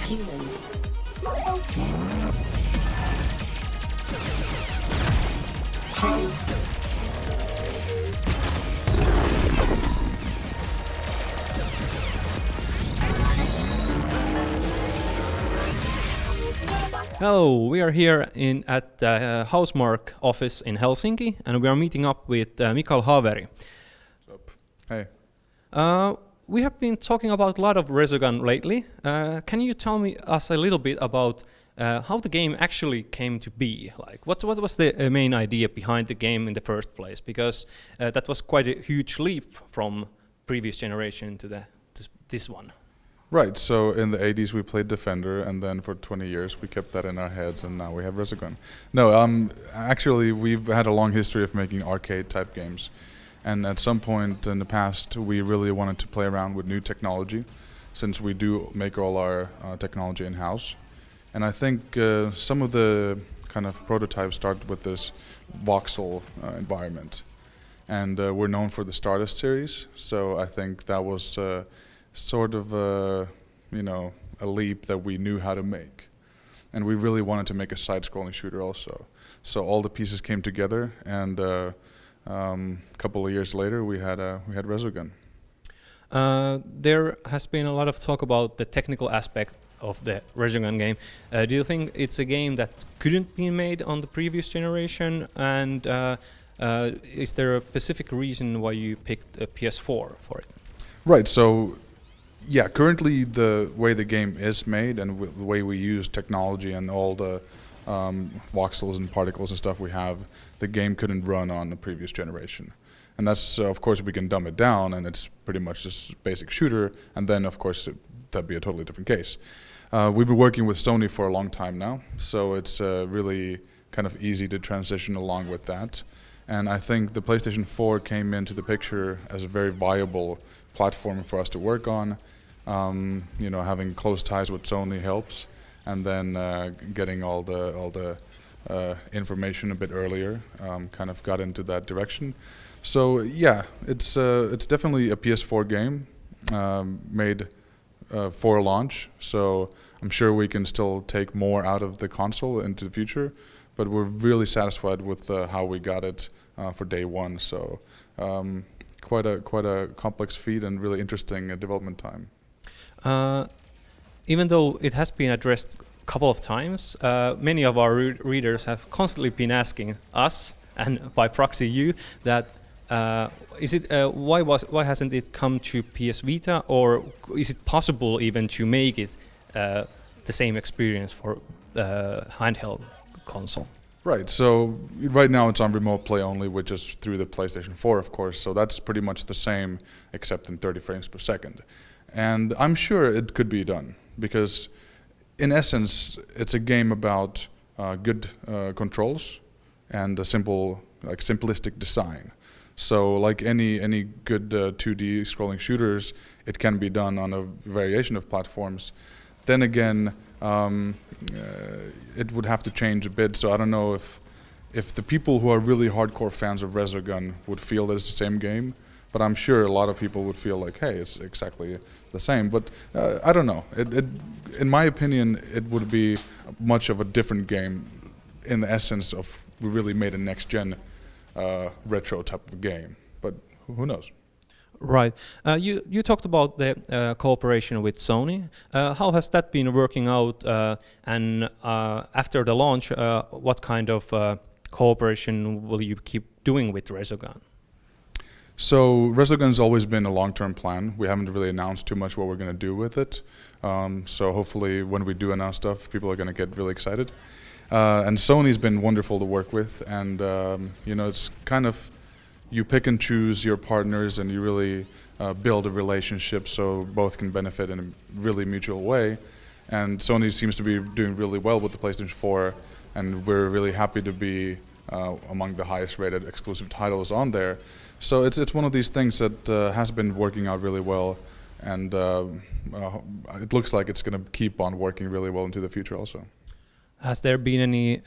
Humans. Hello, we are here at the Housemarque office in Helsinki, and we are meeting up with Mikael Haveri. What's up? Hey. We have been talking about a lot of Resogun lately. Can you tell us a little bit about how the game actually came to be? Like, what was the main idea behind the game in the first place? Because that was quite a huge leap from previous generation to this one. Right, so in the 80s we played Defender, and then for 20 years we kept that in our heads, and now we have Resogun. No, actually we've had a long history of making arcade-type games. And at some point in the past we really wanted to play around with new technology, since we do make all our technology in-house. And I think some of the kind of prototypes start with this voxel environment. And we're known for the Stardust series, so I think that was sort of a leap that we knew how to make. And we really wanted to make a side-scrolling shooter also. So all the pieces came together, and a couple of years later we had Resogun. There has been a lot of talk about the technical aspect of the Resogun game. Do you think it's a game that couldn't be made on the previous generation? And is there a specific reason why you picked a PS4 for it? Right, so yeah, currently the way the game is made and the way we use technology and all the voxels and particles and stuff we have, the game couldn't run on the previous generation. And that's, of course, we can dumb it down and it's pretty much just a basic shooter, and then, of course, that'd be a totally different case. We've been working with Sony for a long time now, so it's really kind of easy to transition along with that. And I think the PlayStation 4 came into the picture as a very viable platform for us to work on. Having close ties with Sony helps, and then getting all the information a bit earlier kind of got into that direction. So yeah, it's definitely a PS4 game made for launch. So I'm sure we can still take more out of the console into the future, but we're really satisfied with how we got it for day one. So quite a complex feat and really interesting development time. Even though it has been addressed a couple of times, many of our readers have constantly been asking us, and by proxy you, that why hasn't it come to PS Vita, or is it possible even to make it the same experience for handheld console? Right, so right now it's on remote play only, which is through the PlayStation 4, of course, so that's pretty much the same except in 30 frames per second. And I'm sure it could be done, because in essence it's a game about good controls and a simplistic design. So like any good 2D scrolling shooters, it can be done on a variation of platforms. Then again, it would have to change a bit, so I don't know if the people who are really hardcore fans of Resogun would feel that it's the same game. But I'm sure a lot of people would feel like, hey, it's exactly the same. But I don't know. In my opinion, it would be much of a different game in the essence of we really made a next-gen retro type of game. But who knows? Right. You talked about the cooperation with Sony. How has that been working out? And after the launch, what kind of cooperation will you keep doing with Resogun? So Resogun's always been a long-term plan. We haven't really announced too much what we're going to do with it. So hopefully when we do announce stuff, people are going to get really excited. And Sony's been wonderful to work with, and it's kind of, you pick and choose your partners and you really build a relationship so both can benefit in a really mutual way. And Sony seems to be doing really well with the PlayStation 4, and we're really happy to be among the highest rated exclusive titles on there. So it's one of these things that has been working out really well, and it looks like it's going to keep on working really well into the future also. Has there been any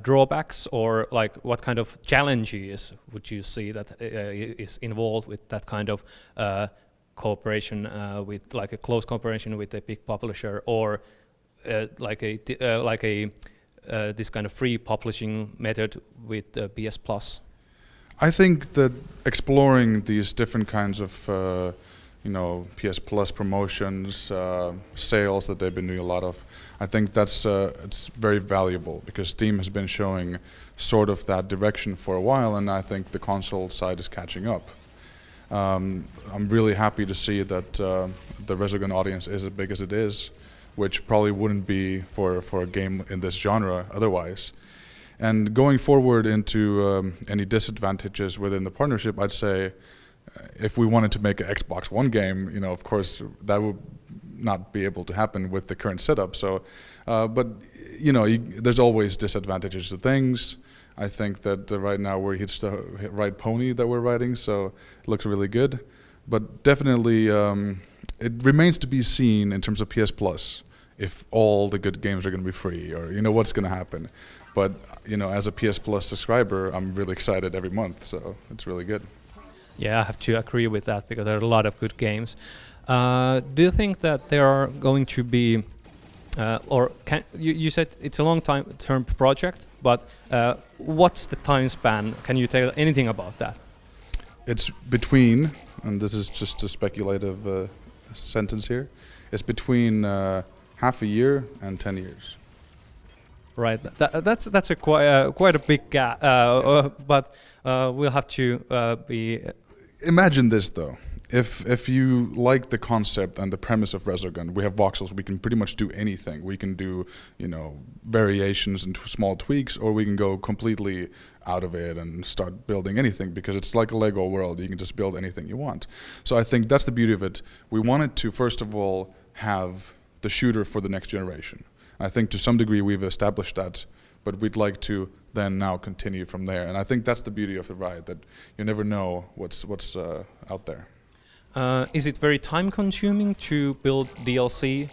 drawbacks, or like what kind of challenges would you see that is involved with that kind of cooperation with, like a close cooperation with a big publisher, or this kind of free publishing method with PS Plus? I think that exploring these different kinds of PS Plus promotions, sales that they've been doing a lot of, I think that's it's very valuable because Steam has been showing sort of that direction for a while, and I think the console side is catching up. I'm really happy to see that the Resogun audience is as big as it is, which probably wouldn't be for a game in this genre otherwise. And going forward into any disadvantages within the partnership, I'd say if we wanted to make an Xbox One game, of course that would not be able to happen with the current setup. So, but there's always disadvantages to things. I think that right now we're hitched the right pony that we're riding, so it looks really good. But definitely, it remains to be seen in terms of PS Plus if all the good games are going to be free, or what's going to happen. But as a PS Plus subscriber, I'm really excited every month, so it's really good. Yeah, I have to agree with that because there are a lot of good games. Do you think that there are going to be, you said it's a long-term project, but what's the time span? Can you tell anything about that? It's between, and this is just a speculative sentence here, it's between half a year and 10 years. Right, that's a quite a big gap, but we'll have to be. Imagine this though. If you like the concept and the premise of Resogun, we have voxels. We can pretty much do anything. We can do variations and small tweaks, or we can go completely out of it and start building anything because it's like a Lego world. You can just build anything you want. So I think that's the beauty of it. We wanted to first of all have the shooter for the next generation. I think to some degree we've established that, but we'd like to then now continue from there. And I think that's the beauty of the ride, that you never know what's out there. Is it very time-consuming to build DLC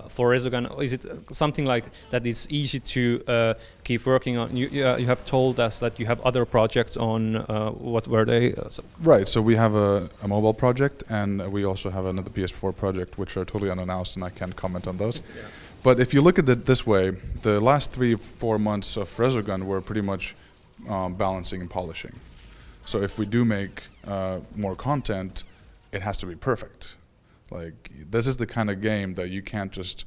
for Resogun? Is it something like that is easy to keep working on? You have told us that you have other projects on. What were they? Right. So we have a mobile project, and we also have another PS4 project, which are totally unannounced, and I can't comment on those. Yeah. But if you look at it this way, the last 3-4 months of Resogun were pretty much balancing and polishing. So if we do make more content, it has to be perfect. Like, this is the kind of game that you can't just,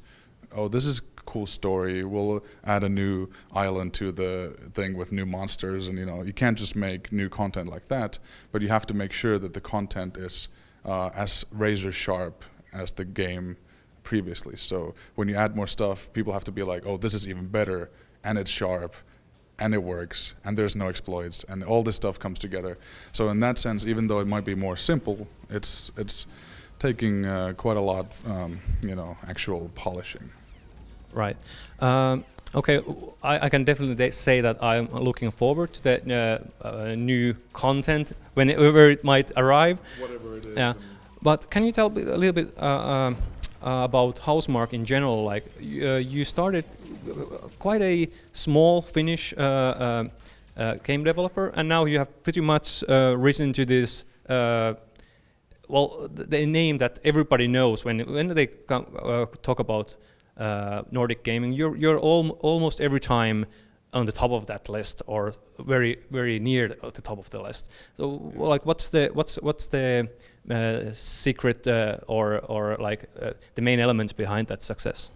this is a cool story, we'll add a new island to the thing with new monsters, and you can't just make new content like that, but you have to make sure that the content is as razor sharp as the game previously. So when you add more stuff, people have to be like, this is even better, and it's sharp, and it works, and there's no exploits, and all this stuff comes together. So in that sense, even though it might be more simple, it's taking quite a lot, actual polishing. Right. Okay, I can definitely say that I'm looking forward to that new content whenever it might arrive. Whatever it is. Yeah. But can you tell me a little bit about Housemarque in general? Like, you started quite a small Finnish game developer, and now you have pretty much risen to this, the name that everybody knows when they talk about Nordic gaming. You're almost every time on the top of that list, or very very near the top of the list. So, like, what's the secret or the main elements behind that success?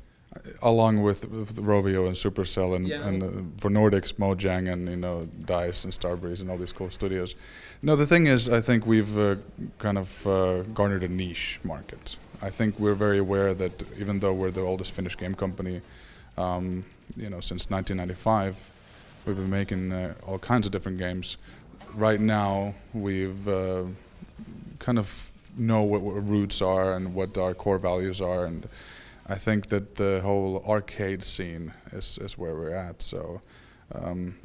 Along with Rovio and Supercell and for Nordics, Mojang and DICE and Starbreeze and all these cool studios. No, the thing is, I think we've kind of garnered a niche market. I think we're very aware that even though we're the oldest Finnish game company, since 1995, we've been making all kinds of different games. Right now, we've kind of know what our roots are and what our core values are, and I think that the whole arcade scene is where we're at. So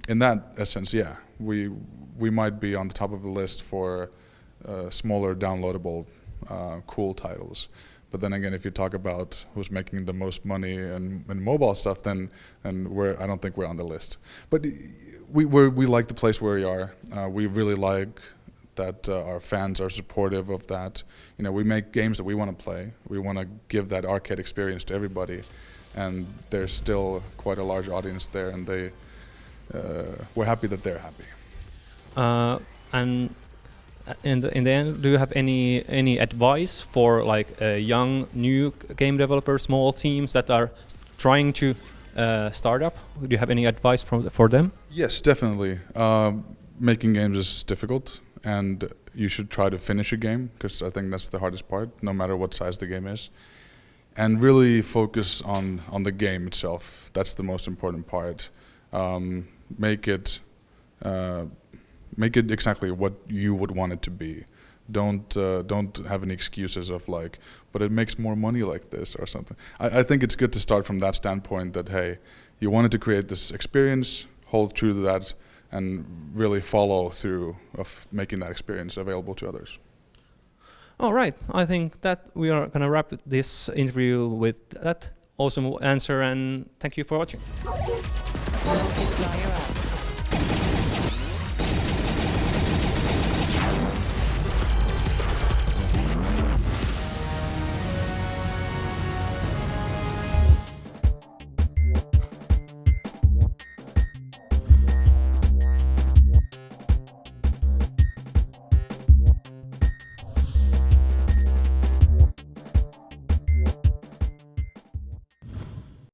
in that essence, yeah, we might be on the top of the list for smaller, downloadable, cool titles. But then again, if you talk about who's making the most money and mobile stuff, then I don't think we're on the list. But we like the place where we are. We really like that our fans are supportive of that. We make games that we want to play. We want to give that arcade experience to everybody. and there's still quite a large audience there, and we're happy that they're happy. And in the end, do you have any advice for like young new game developers, small teams that are trying to start up? Do you have any advice for them? Yes, definitely. Making games is difficult, and you should try to finish a game, because I think that's the hardest part, no matter what size the game is. And really focus on the game itself. That's the most important part. Make it exactly what you would want it to be. Don't have any excuses of like, but it makes more money like this or something. I think it's good to start from that standpoint that, hey, you wanted to create this experience, hold true to that, and really follow through of making that experience available to others. All right, I think that we are going to wrap this interview with that awesome answer, and thank you for watching. Multiplier up.